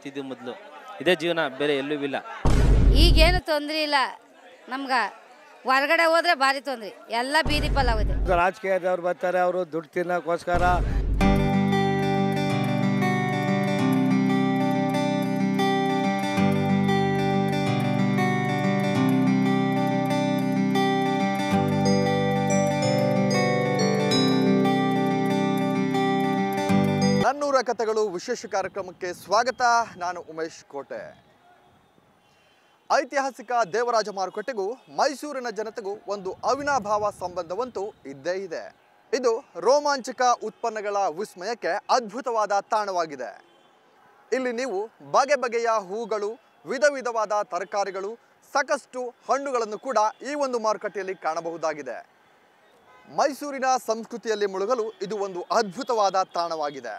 ಮಾಡ್ತಿದ್ವಿ ಮೊದಲು. ಇದೇ ಜೀವನ, ಬೇರೆ ಎಲ್ಲೂ ಇಲ್ಲ. ಈಗೇನು ತೊಂದರೆ ಇಲ್ಲ ನಮ್ಗೆ. ಹೊರಗಡೆ ಹೋದ್ರೆ ಭಾರಿ ತೊಂದರೆ, ಎಲ್ಲ ಬೀದಿ ಪಾಲಾಗಿದೆ. ರಾಜಕೀಯದವ್ರು ಬರ್ತಾರೆ, ಅವರು ದುಡ್ಡು ತಿನ್ನೋಕ್ಕೋಸ್ಕರ. ನನ್ನೂರ ಕಥೆಗಳು ವಿಶೇಷ ಕಾರ್ಯಕ್ರಮಕ್ಕೆ ಸ್ವಾಗತ. ನಾನು ಉಮೇಶ್ ಕೋಟೆ. ಐತಿಹಾಸಿಕ ದೇವರಾಜ ಮಾರುಕಟ್ಟೆಗೂ ಮೈಸೂರಿನ ಜನತೆಗೂ ಒಂದು ಅವಿನಾಭಾವ ಸಂಬಂಧವಂತೂ ಇದ್ದೇ ಇದೆ. ಇದು ರೋಮಾಂಚಕ ಉತ್ಪನ್ನಗಳ ವಿಸ್ಮಯಕ್ಕೆ ಅದ್ಭುತವಾದ ತಾಣವಾಗಿದೆ. ಇಲ್ಲಿ ನೀವು ಬಗೆ ಬಗೆಯ ಹೂಗಳು, ವಿಧ ವಿಧವಾದ ತರಕಾರಿಗಳು, ಸಾಕಷ್ಟು ಹಣ್ಣುಗಳನ್ನು ಕೂಡ ಈ ಒಂದು ಮಾರುಕಟ್ಟೆಯಲ್ಲಿ ಕಾಣಬಹುದಾಗಿದೆ. ಮೈಸೂರಿನ ಸಂಸ್ಕೃತಿಯಲ್ಲಿ ಮುಳುಗಲು ಇದು ಒಂದು ಅದ್ಭುತವಾದ ತಾಣವಾಗಿದೆ.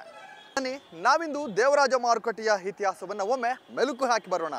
ಬನ್ನಿ, ನಾವಿಂದು ದೇವರಾಜ ಮಾರುಕಟ್ಟೆಯ ಇತಿಹಾಸವನ್ನು ಒಮ್ಮೆ ಮೆಲುಕು ಹಾಕಿ ಬರೋಣ.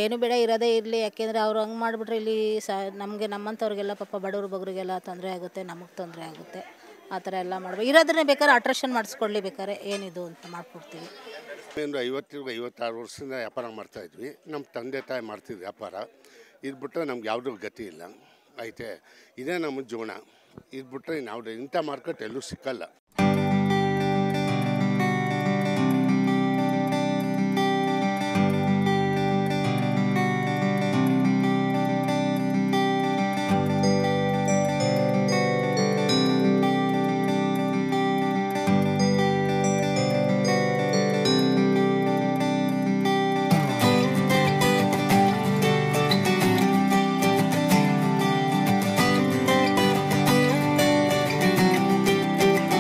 ಏನು ಬೇಡ, ಇರೋದೇ ಇರಲಿ. ಯಾಕೆಂದರೆ ಅವ್ರು ಹಂಗೆ ಮಾಡಿಬಿಟ್ರೆ ಇಲ್ಲಿ ನಮಗೆ ನಮ್ಮಂಥವ್ರಿಗೆಲ್ಲ ಪಾಪ ಬಡವ್ರ ಬಗ್ರಿಗೆಲ್ಲ ತೊಂದರೆ ಆಗುತ್ತೆ, ನಮಗೆ ತೊಂದರೆ ಆಗುತ್ತೆ. ಆ ಥರ ಎಲ್ಲ ಮಾಡ್ಬೇಕು. ಇರೋದನ್ನೇ ಬೇಕಾದ್ರೆ ಅಟ್ರಾಕ್ಷನ್ ಮಾಡಿಸ್ಕೊಳ್ಳಿ, ಬೇಕಾದ್ರೆ ಏನಿದು ಅಂತ ಮಾಡ್ಕೊಡ್ತೀವಿ. ಒಂದು 56 ವರ್ಷದಿಂದ ವ್ಯಾಪಾರ ಮಾಡ್ತಾಯಿದ್ವಿ. ನಮ್ಮ ತಂದೆ ತಾಯಿ ಮಾಡ್ತಿದ್ವಿ ವ್ಯಾಪಾರ. ಇದು ಬಿಟ್ಟರೆ ನಮ್ಗೆ ಯಾವುದೂ ಗತಿ ಇಲ್ಲ ಐತೆ. ಇದೇ ನಮ್ಮ ಜೀವನ. ಇದು ಬಿಟ್ಟರೆ ಇನ್ಯಾವುದು ಇಂಥ ಮಾರ್ಕೆಟ್ ಎಲ್ಲೂ ಸಿಕ್ಕಲ್ಲ.